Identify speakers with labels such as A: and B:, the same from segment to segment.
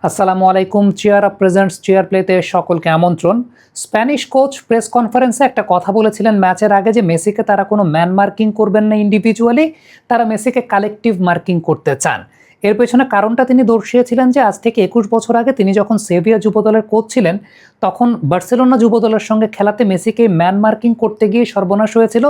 A: আসসালামু আলাইকুম। Chair up presents chair প্লেতে সকলকে আমন্ত্রণ। স্প্যানিশ কোচ প্রেস কনফারেন্সে একটা কথা বলেছিলেন ম্যাচের আগে যে মেসিকে তারা কোনো ম্যান মার্কিং করবেন না ইন্ডিভিজুয়ালি, তারা মেসিকে কালেকটিভ মার্কিং করতে চান। এর পেছনে কারণটা তিনি দর্শিয়েছিলেন যে আজ থেকে ২১ বছর আগে তিনি যখন সেভিয়া যুবদলের কোচ ছিলেন তখন বার্সেলোনা যুবদলের সঙ্গে খেলাতে মেসিকে ম্যান মার্কিং করতে গিয়ে সর্বনাশ হয়েছিল।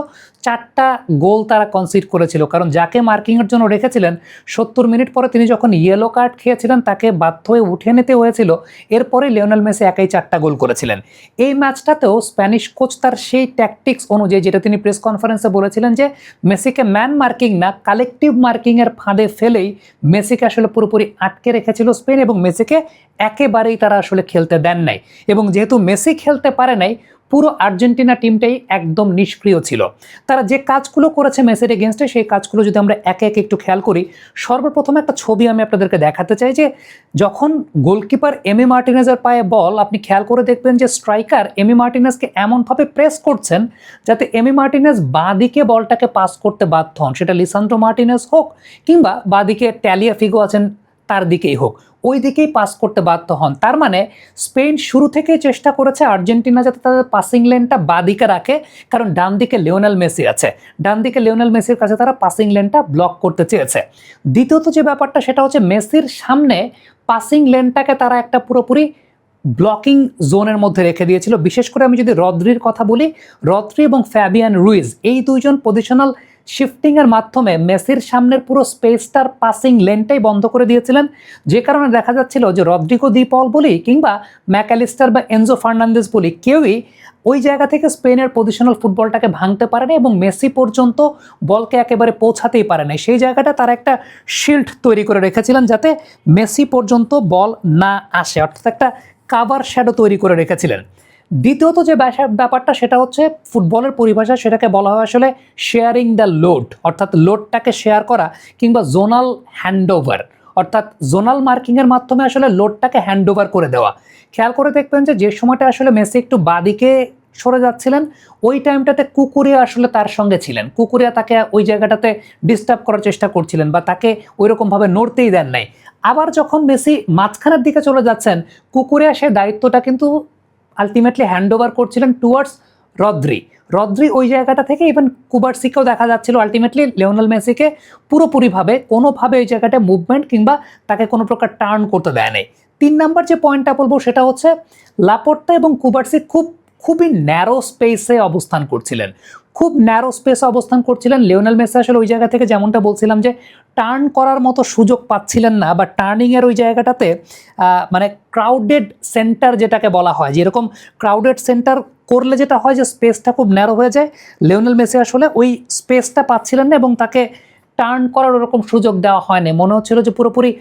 A: ৪টা গোল তারা কনসিড করেছিল, কারণ যাকে মার্কিংয়ের জন্য রেখেছিলেন ৭০ মিনিট পরে তিনি যখন ইয়েলো কার্ড খেয়েছিলেন তাকে বাধ্য হয়ে উঠে নিতে হয়েছিল। এরপরে লিওনেল মেসি একাই ৪টা গোল করেছিলেন। এই ম্যাচটাতেও স্প্যানিশ কোচ তার সেই ট্যাকটিক্স অনুযায়ী, যেটা তিনি প্রেস কনফারেন্সে বলেছিলেন যে মেসিকে ম্যান মার্কিং না কালেকটিভ মার্কিংয়ের ফাঁদে ফেলেই মেসিকে আসলে পুরোপুরি আটকে রেখেছিল স্পেন, এবং মেসিকে একেবারেই তারা আসলে খেলতে দেন নাই। এবং যেহেতু মেসি খেলতে পারে নাই, পুরো আর্জেন্টিনা টিমটাই একদম নিষ্ক্রিয় ছিল। তারা যে কাজগুলো করেছে মেসির এগেনস্টে, সেই কাজগুলো যদি আমরা একে একে একটু খেয়াল করি, সর্বপ্রথম একটা ছবি আমি আপনাদেরকে দেখাতে চাই যে যখন গোলকিপার এমি মার্টিনেজের পায়ে বল, আপনি খেয়াল করে দেখবেন যে স্ট্রাইকার এমি মার্টিনেজকে এমনভাবে প্রেস করছেন যাতে এমি মার্টিনেজ বাঁ দিকে বলটাকে পাস করতে বাধ্য হন, সেটা লিসান্ড্রো মার্টিনেজ হোক কিংবা বাঁ দিকে ট্যালিয়াফিগো আছেন তার দিকেই হোক, ওই দিকেই পাস করতে বাধ্য হন। তার মানে স্পেন শুরু থেকেই চেষ্টা করেছে আর্জেন্টিনা যাতে তাদের পাসিং লেনটা বাঁ দিকে রাখে, কারণ ডান দিকে লিওনেল মেসি আছে, ডান দিকে লিওনেল মেসির কাছে তারা পাসিং লেনটা ব্লক করতে চেয়েছে। দ্বিতীয়ত যে ব্যাপারটা সেটা হচ্ছে মেসির সামনে পাসিং লেনটাকে তারা একটা পুরোপুরি ব্লকিং জোনের মধ্যে রেখে দিয়েছিল। বিশেষ করে আমি যদি রদ্রির কথা বলি, রদ্রি এবং ফ্যাবিয়ান রুইজ এই দুইজন পজিশনাল শিফটিংয়ের মাধ্যমে মেসির সামনের পুরো স্পেসটার পাসিং লেনটাই বন্ধ করে দিয়েছিলেন, যে কারণে দেখা যাচ্ছিল যে রদ্রিগো দি পল বলি কিংবা ম্যাকঅ্যালিস্টার বা এনজো ফার্নান্দেজ বলি, কেউই ওই জায়গা থেকে স্পেনের পজিশনাল ফুটবলটাকে ভাঙতে পারেনি এবং মেসি পর্যন্ত বলকে একেবারে পৌঁছাতেই পারেনি। সেই জায়গাটা তারা একটা শিল্ড তৈরি করে রেখেছিলেন যাতে মেসি পর্যন্ত বল না আসে, অর্থাৎ একটা কাভার শ্যাডো তৈরি করে রেখেছিলেন। দ্বিতীয়ত যে ব্যাপারটা সেটা হচ্ছে ফুটবলের পরিভাষা, সেটাকে বলা হয় আসলে শেয়ারিং দ্য লোড, অর্থাৎ লোডটাকে শেয়ার করা কিংবা জোনাল হ্যান্ডওভার, অর্থাৎ জোনাল মার্কিংয়ের মাধ্যমে আসলে লোডটাকে হ্যান্ডওভার করে দেওয়া। খেয়াল করে দেখবেন যে সময়টা আসলে মেসি একটু বাদিকে সরে যাচ্ছিলেন, ওই টাইমটাতে কুকুরিয়া আসলে তার সঙ্গে ছিলেন। কুকুরিয়া তাকে ওই জায়গাটাতে ডিস্টার্ব করার চেষ্টা করছিলেন বা তাকে ওইরকমভাবে নড়তেই দেন নাই। আবার যখন মেসি মাঝখানের দিকে চলে যাচ্ছেন, কুকুরিয়া সে দায়িত্বটা কিন্তু আলটিমেটলি হ্যান্ড ওভার করছিলেন টুয়ার্ডস রদ্রি ওই জায়গাটা থেকে ইভেন কুবার্সিকেও দেখা যাচ্ছিল আলটিমেটলি লিওনেল মেসিকে পুরোপুরিভাবে কোনোভাবে ওই জায়গাটা মুভমেন্ট কিংবা তাকে কোনো প্রকার টার্ন করতে দেয় নাই। ৩ নাম্বার যে পয়েন্টটা বলবো সেটা হচ্ছে লাপোর্তা এবং কুবার্সি খুবই ন্যারো স্পেসে অবস্থান করছিলেন, খুব ন্যারো স্পেসে অবস্থান করছিলেন। লিওনেল মেসি আসলে ওই জায়গা থেকে যেমনটা বলছিলাম যে টার্ন করার মতো সুযোগ পাচ্ছিলেন না, বা টার্নিংয়ের ওই জায়গাটাতে মানে ক্রাউডেড সেন্টার যেটাকে বলা হয়, যেরকম ক্রাউডেড সেন্টার করলে যেটা হয় যে স্পেসটা খুব ন্যারো হয়ে যায়, লিওনেল মেসি আসলে ওই স্পেসটা পাচ্ছিলেন না এবং তাকে টার্ন করার ওরকম সুযোগ দেওয়া হয়নি। মনে হচ্ছিল যে পুরোপুরি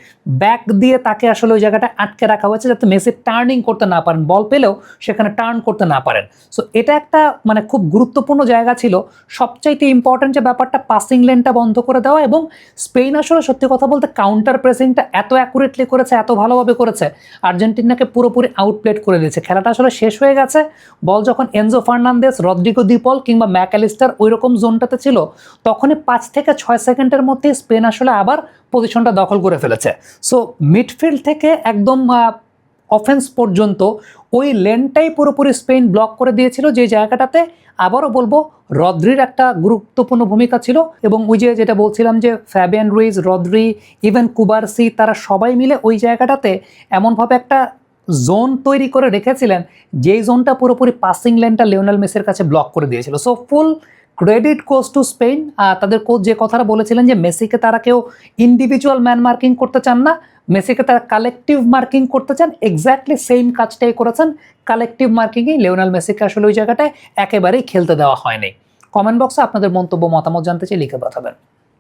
A: ব্যাক দিয়ে তাকে আসলে ওই জায়গাটা আটকে রাখা হয়েছে যাতে মেসি টার্নিং করতে না পারেন, বল পেলেও সেখানে টার্ন করতে না পারেন। সো এটা একটা মানে খুব গুরুত্বপূর্ণ জায়গা ছিল। সবচাইতে ইম্পর্টেন্ট যে ব্যাপারটা পাসিং লেনটা বন্ধ করে দেওয়া, এবং স্পেন আসলে সত্যি কথা বলতে কাউন্টার প্রেসিংটা এত অ্যাকুরেটলি করেছে, এত ভালোভাবে করেছে, আর্জেন্টিনাকে পুরোপুরি আউটপ্লেড করে দিয়েছে। খেলাটা আসলে শেষ হয়ে গেছে, বল যখন এনজো ফার্নান্দেজ, রদ্রিগো দি পল কিংবা ম্যাকঅ্যালিস্টার ওই রকম জোনটাতে ছিল, তখনই 5 থেকে 6 সেকেন্ডের মধ্যে স্পেন আসলে আবার পজিশনটা দখল করে ফেলেছে। সো মিডফিল্ড থেকে একদম অফেন্স পর্যন্ত ওই লেনটাই পুরোপুরি স্পেন ব্লক করে দিয়েছিল, যে জায়গাটাতে আবারও বলবো রদ্রির একটা গুরুত্বপূর্ণ ভূমিকা ছিল। এবং ওই যে যেটা বলছিলাম যে Fabian Ruiz, Rodri, even Cubarsi, তারা সবাই মিলে ওই জায়গাটাতে এমনভাবে একটা জোন তৈরি করে রেখেছিলেন যেই জোনটা পুরোপুরি পাসিং লেনটা লিওনেল মেসির কাছে ব্লক করে দিয়েছিল। So full credit goes to Spain. তাদের কোচ যে কথাটা বলেছিলেন যে মেসিকে তারা কেউ ইন্ডিভিজুয়াল ম্যান মার্কিং করতে চান না, মেসিকে তারা কালেকটিভ মার্কিং করতে চান, এক্স্যাক্টলি সেম কাজটাই করেছেন। কালেকটিভ মার্কিংয়ে লিওনেল মেসিকে আসলে ওই জায়গাটায় একেবারেই খেলতে দেওয়া হয়নি। কমেন্ট বক্সে আপনাদের মন্তব্য মতামত জানতে চাই, লিখে পাঠাবেন।